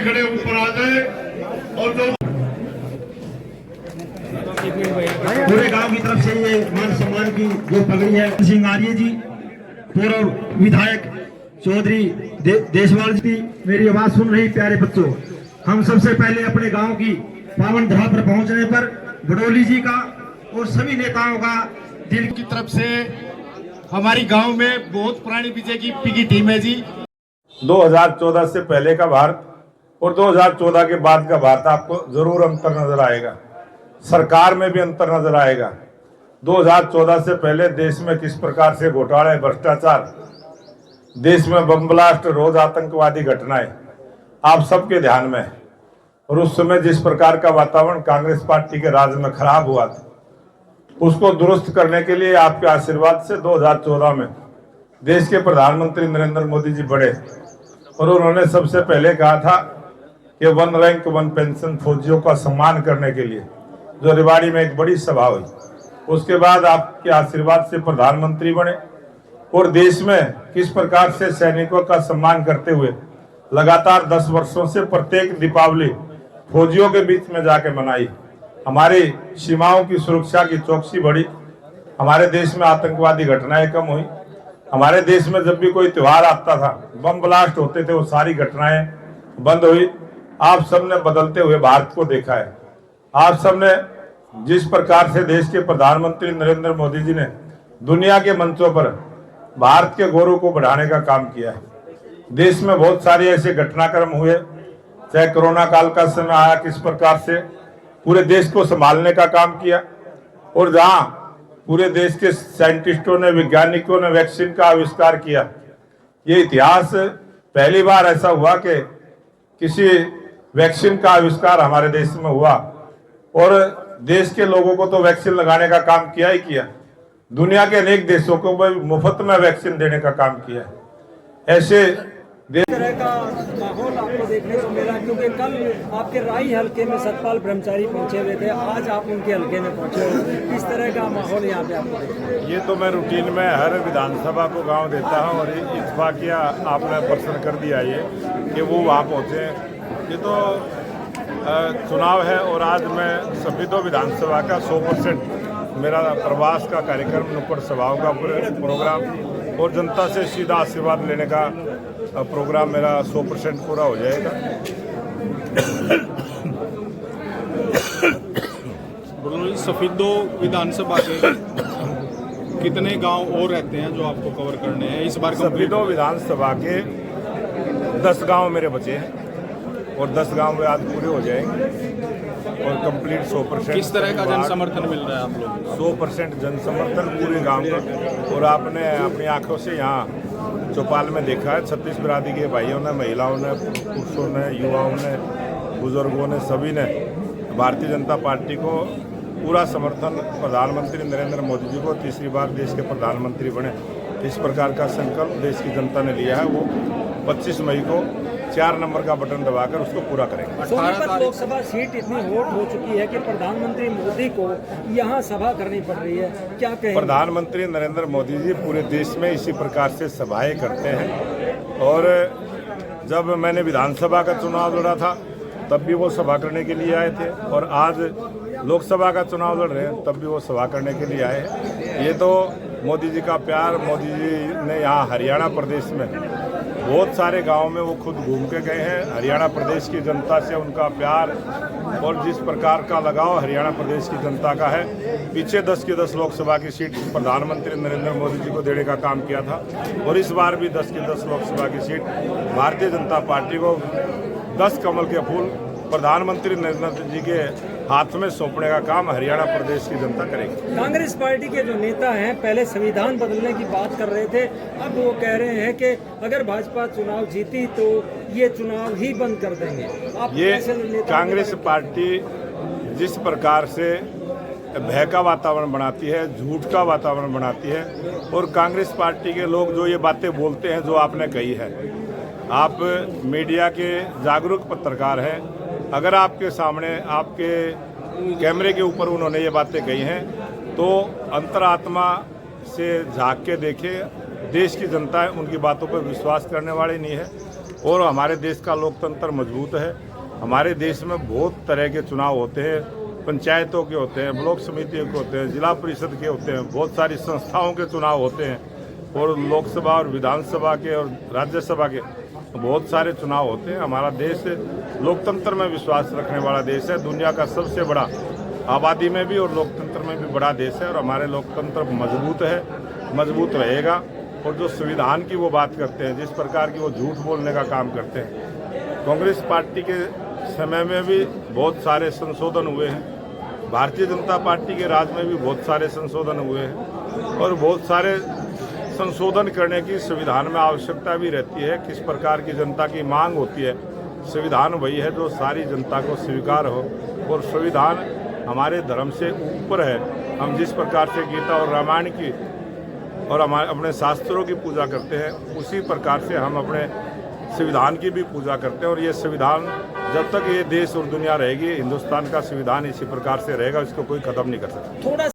खड़े ऊपर आ जाए और जो पूरे गांव की तरफ से ये मान सम्मान की जो पगड़ी है सिंह आर्य जी, पूर्व विधायक चौधरी देशवाल जी। मेरी आवाज सुन रही प्यारे बच्चों, हम सबसे पहले अपने गांव की पावन धरा पर पहुंचने पर बडोली जी का और सभी नेताओं का दिल की तरफ से हमारी गांव में बहुत पुरानी बीजेपी की टीम है जी। 2014 से पहले का भारत और 2014 के बाद का भारत आपको जरूर अंतर नजर आएगा, सरकार में भी अंतर नजर आएगा। 2014 से पहले देश में किस प्रकार से घोटाले, भ्रष्टाचार, देश में बम ब्लास्ट, रोज आतंकवादी घटनाएं आप सबके ध्यान में है। और उस समय जिस प्रकार का वातावरण कांग्रेस पार्टी के राज में खराब हुआ था, उसको दुरुस्त करने के लिए आपके आशीर्वाद से 2014 में देश के प्रधानमंत्री नरेंद्र मोदी जी बढ़े और उन्होंने सबसे पहले कहा था कि 1 रैंक 1 पेंशन फौजियों का सम्मान करने के लिए, जो रेवाड़ी में एक बड़ी सभा हुई। उसके बाद आपके आशीर्वाद से प्रधानमंत्री बने और देश में किस प्रकार से सैनिकों का सम्मान करते हुए लगातार 10 वर्षों से प्रत्येक दीपावली फौजियों के बीच में जाके मनाई। हमारी सीमाओं की सुरक्षा की चौकसी बढ़ी, हमारे देश में आतंकवादी घटनाएं कम हुई, हमारे देश में जब भी कोई त्योहार आता था, बम ब्लास्ट होते थे, वो सारी घटनाएं बंद हुई। आप सबने बदलते हुए भारत को देखा है। आप सबने जिस प्रकार से देश के प्रधानमंत्री नरेंद्र मोदी जी ने दुनिया के मंचों पर भारत के गौरव को बढ़ाने का काम किया है। देश में बहुत सारे ऐसे घटनाक्रम हुए, चाहे कोरोना काल का समय आया, किस प्रकार से पूरे देश को संभालने का काम किया, और जहां पूरे देश के साइंटिस्टों ने, वैज्ञानिकों ने वैक्सीन का आविष्कार किया। ये इतिहास पहली बार ऐसा हुआ कि किसी वैक्सीन का आविष्कार हमारे देश में हुआ और देश के लोगों को तो वैक्सीन लगाने का काम किया ही किया, दुनिया के अनेक देशों को भी मुफ्त में वैक्सीन देने का काम किया। ऐसे तरह का माहौल आपको देखने को मिला, क्योंकि कल आपके राई हलके में सतपाल ब्रह्मचारी पहुंचे हुए थे, आज आप उनके हलके में पहुंचे हो, किस तरह का माहौल यहाँ पे आपको देखा? ये तो मैं रूटीन में हर विधानसभा को गांव देता हूं और इत्फाकिया आपने प्रश्न कर दिया ये कि वो वहाँ पहुँचे। ये तो चुनाव है और आज मैं सभी दो विधानसभा का 100% मेरा प्रवास का कार्यक्रम, नुक्कड़ सभाओं का प्रोग्राम और जनता से सीधा आशीर्वाद लेने का प्रोग्राम मेरा 100% पूरा हो जाएगा। सफीदो विधानसभा के कितने गांव और रहते हैं जो आपको कवर करने हैं इस बार? सफीदो विधानसभा के 10 गांव मेरे बचे हैं और 10 गांव में आज पूरे हो जाएंगे और कंप्लीट 100%। किस तरह का जन समर्थन मिल रहा है आप लोग? 100% जन समर्थन पूरे गांव का। और आपने अपनी आंखों से यहाँ चौपाल में देखा है, 36 बिरादरी के भाइयों ने, महिलाओं ने, पुरुषों ने, युवाओं ने, बुजुर्गों ने, सभी ने भारतीय जनता पार्टी को पूरा समर्थन, प्रधानमंत्री नरेंद्र मोदी जी को तीसरी बार देश के प्रधानमंत्री बने, इस प्रकार का संकल्प देश की जनता ने लिया है। वो 25 मई को 4 नंबर का बटन दबाकर उसको पूरा करेंगे। सोनीपत लोकसभा सीट इतनी हॉट हो चुकी है कि प्रधानमंत्री मोदी को यहाँ सभा करनी पड़ रही है, क्या कहें? प्रधानमंत्री नरेंद्र मोदी जी पूरे देश में इसी प्रकार से सभाएं करते हैं और जब मैंने विधानसभा का चुनाव लड़ा था तब भी वो सभा करने के लिए आए थे और आज लोकसभा का चुनाव लड़ रहे हैं तब भी वो सभा करने के लिए आए हैं। ये तो मोदी जी का प्यार। मोदी जी ने यहाँ हरियाणा प्रदेश में बहुत सारे गांव में वो खुद घूम के गए हैं। हरियाणा प्रदेश की जनता से उनका प्यार और जिस प्रकार का लगाव हरियाणा प्रदेश की जनता का है, पीछे 10 की 10 लोकसभा की सीट प्रधानमंत्री नरेंद्र मोदी जी को देने का काम किया था और इस बार भी 10 की 10 लोकसभा की सीट भारतीय जनता पार्टी को 10 कमल के फूल प्रधानमंत्री नरेंद्र जी के हाथ में सौंपने का काम हरियाणा प्रदेश की जनता करेगी। कांग्रेस पार्टी के जो नेता हैं पहले संविधान बदलने की बात कर रहे थे, अब वो कह रहे हैं कि अगर भाजपा चुनाव जीती तो ये चुनाव ही बंद कर देंगे। आप ये कांग्रेस पार्टी जिस प्रकार से भय का वातावरण बनाती है, झूठ का वातावरण बनाती है और कांग्रेस पार्टी के लोग जो ये बातें बोलते हैं जो आपने कही है, आप मीडिया के जागरूक पत्रकार हैं, अगर आपके सामने आपके कैमरे के ऊपर उन्होंने ये बातें कही हैं तो अंतरात्मा से झांक के देखें। देश की जनता उनकी बातों पर विश्वास करने वाली नहीं है। और हमारे देश का लोकतंत्र मजबूत है। हमारे देश में बहुत तरह के चुनाव होते हैं, पंचायतों के होते हैं, ब्लॉक समितियों के होते हैं, जिला परिषद के होते हैं, बहुत सारी संस्थाओं के चुनाव होते हैं, और लोकसभा और विधानसभा के और राज्यसभा के बहुत सारे चुनाव होते हैं। हमारा देश लोकतंत्र में विश्वास रखने वाला देश है, दुनिया का सबसे बड़ा आबादी में भी और लोकतंत्र में भी बड़ा देश है, और हमारे लोकतंत्र मजबूत है, मजबूत रहेगा। और जो संविधान की वो बात करते हैं, जिस प्रकार की वो झूठ बोलने का काम करते हैं, कांग्रेस पार्टी के समय में भी बहुत सारे संशोधन हुए हैं, भारतीय जनता पार्टी के राज में भी बहुत सारे संशोधन हुए हैं, और बहुत सारे संशोधन करने की संविधान में आवश्यकता भी रहती है। किस प्रकार की जनता की मांग होती है, संविधान वही है जो सारी जनता को स्वीकार हो, और संविधान हमारे धर्म से ऊपर है। हम जिस प्रकार से गीता और रामायण की और हमारे अपने शास्त्रों की पूजा करते हैं, उसी प्रकार से हम अपने संविधान की भी पूजा करते हैं। और ये संविधान जब तक ये देश और दुनिया रहेगी, हिंदुस्तान का संविधान इसी प्रकार से रहेगा, इसको कोई खत्म नहीं कर सकता। थोड़ा